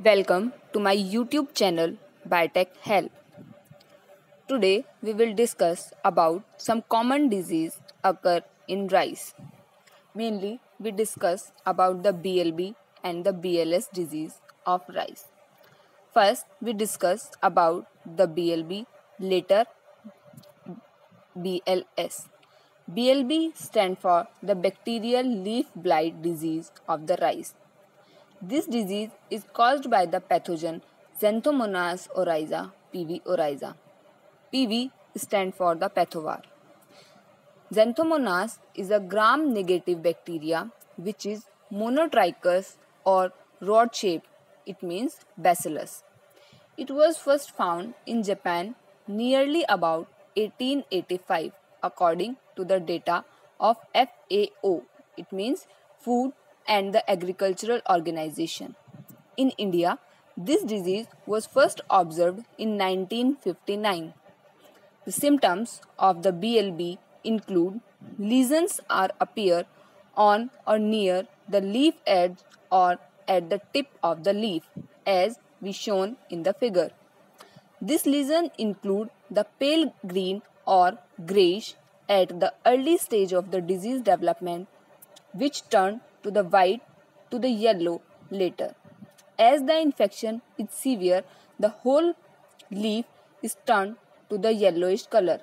Welcome to my YouTube channel Biotech Help. Today we will discuss about some common disease occur in rice. Mainly we discuss about the BLB and the BLS disease of rice. First we discuss about the BLB, later BLS. BLB stand for the bacterial leaf blight disease of the rice. This disease is caused by the pathogen Xanthomonas oryza, PV oryza. PV stands for the pathovar. Xanthomonas is a gram-negative bacteria which is monotrichous or rod-shaped. It means bacillus. It was first found in Japan nearly about 1885 according to the data of FAO. It means Food and the Agricultural Organization. In India, this disease was first observed in 1959. The symptoms of the BLB include lesions are appear on or near the leaf edge or at the tip of the leaf, as we shown in the figure. This lesion include the pale green or grayish at the early stage of the disease development, which turn to the white to the yellow later. As the infection is severe, the whole leaf is turned to the yellowish color.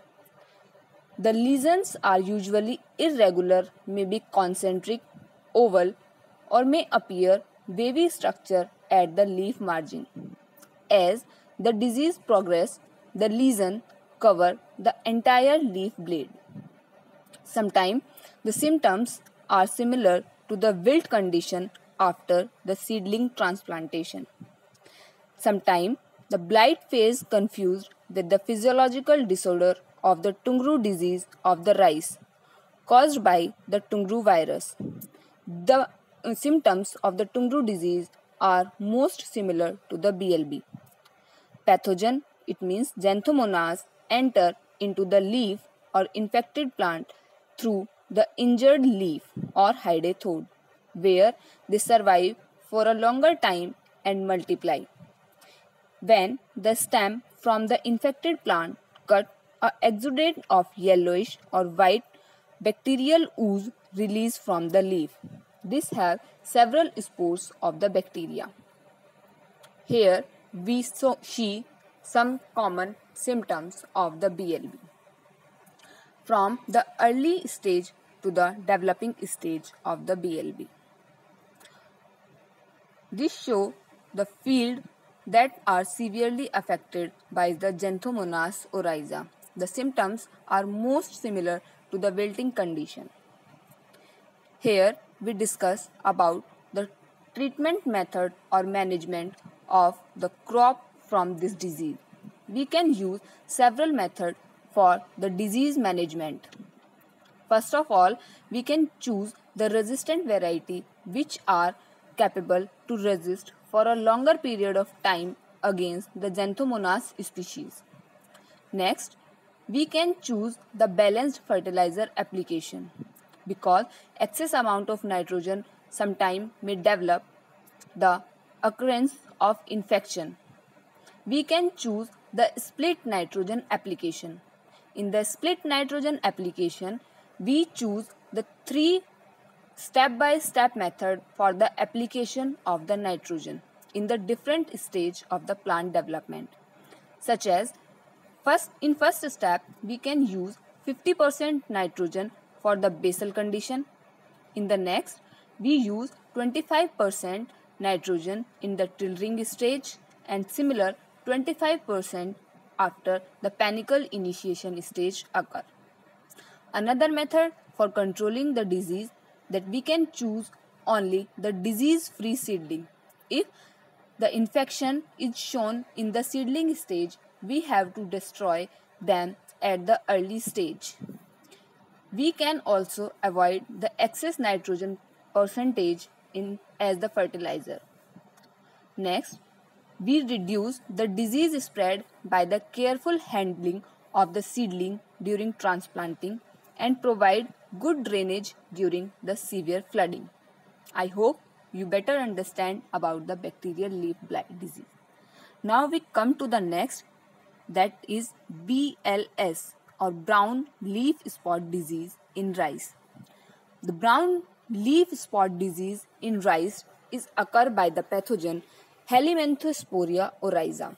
The lesions are usually irregular, may be concentric, oval, or may appear wavy structure at the leaf margin. As the disease progresses, the lesion cover the entire leaf blade. Sometimes the symptoms are similar to the wilt condition after the seedling transplantation. Sometimes the blight phase confused with the physiological disorder of the Tungru disease of the rice caused by the Tungru virus. The symptoms of the Tungru disease are most similar to the BLB. Pathogen, it means Xanthomonas, enter into the leaf or infected plant through the injured leaf or hydatoid, where they survive for a longer time and multiply. When the stem from the infected plant cut, a exudate of yellowish or white bacterial ooze released from the leaf. These have several spores of the bacteria. Here we see some common symptoms of the BLB. From the early stage to the developing stage of the BLB. This shows the field that are severely affected by the Xanthomonas oryza. The symptoms are most similar to the wilting condition. Here we discuss about the treatment method or management of the crop from this disease. We can use several methods for the disease management. First of all, we can choose the resistant variety which are capable to resist for a longer period of time against the Xanthomonas species. Next, we can choose the balanced fertilizer application because excess amount of nitrogen sometime may develop the occurrence of infection. We can choose the split nitrogen application. In the split nitrogen application, we choose the 3 step-by-step method for the application of the nitrogen in the different stage of the plant development, such as in first step we can use 50% nitrogen for the basal condition. In the next, we use 25% nitrogen in the tillering stage and similar 25% after the panicle initiation stage occur. Another method for controlling the disease that we can choose only the disease-free seedling. If the infection is shown in the seedling stage, we have to destroy them at the early stage. We can also avoid the excess nitrogen percentage as the fertilizer. Next, we reduce the disease spread by the careful handling of the seedling during transplanting and provide good drainage during the severe flooding. I hope you better understand about the bacterial leaf blight disease. Now we come to the next, that is BLS or brown leaf spot disease in rice. The brown leaf spot disease in rice is occurred by the pathogen Helminthospora oryza,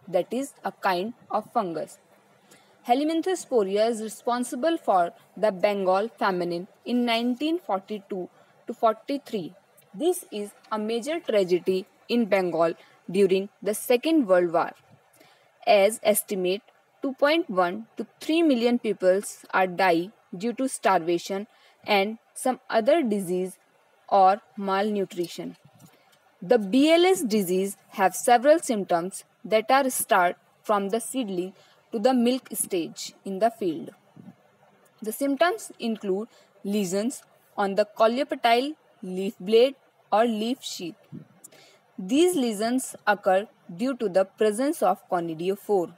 that is a kind of fungus. Helminthospora is responsible for the Bengal famine in 1942 to 43. This is a major tragedy in Bengal during the Second World War. As estimate 2.1 to 3 million people are die due to starvation and some other disease or malnutrition. The BLS disease have several symptoms that are start from the seedling to the milk stage in the field. The symptoms include lesions on the coleoptile leaf blade or leaf sheath. These lesions occur due to the presence of conidiophore.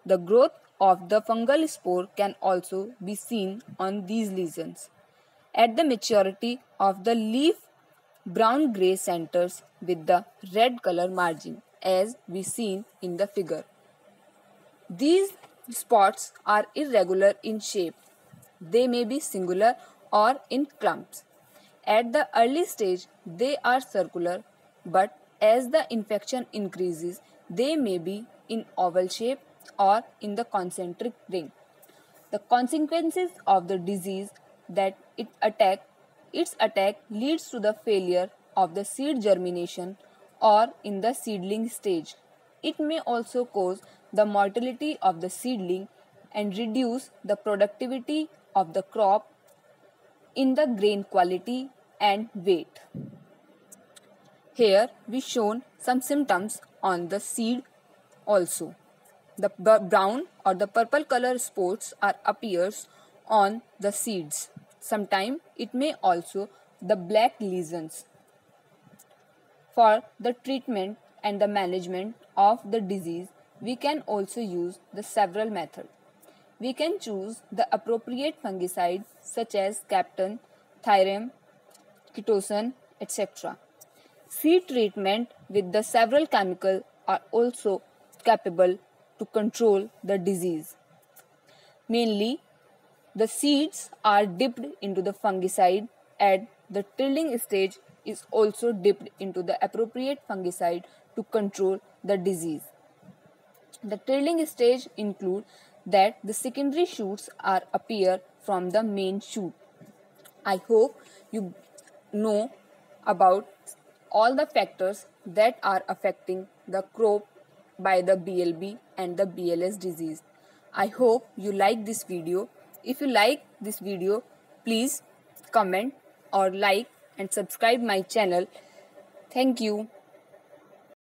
The growth of the fungal spore can also be seen on these lesions. At the maturity of the leaf, brown-grey centers with the red color margin as we seen in the figure. These spots are irregular in shape. They may be singular or in clumps. At the early stage, they are circular, but as the infection increases, they may be in oval shape or in the concentric ring. The consequences of the disease that its attack leads to the failure of the seed germination or in the seedling stage. It may also cause the mortality of the seedling and reduce the productivity of the crop in the grain quality and weight. Here we shown some symptoms on the seed also. The brown or the purple color spots are appears on the seeds. Sometimes it may also the black lesions. For the treatment and the management of the disease, we can also use the several methods. We can choose the appropriate fungicide such as Captan, Thyram, Ketosan, etc. Seed treatment with the several chemicals are also capable to control the disease. Mainly, the seeds are dipped into the fungicide and the tilling stage is also dipped into the appropriate fungicide to control the disease. The tilling stage include that the secondary shoots are appear from the main shoot. I hope you know about all the factors that are affecting the crop by the BLB and the BLS disease. I hope you like this video. If you like this video, please comment or like and subscribe my channel. Thank you.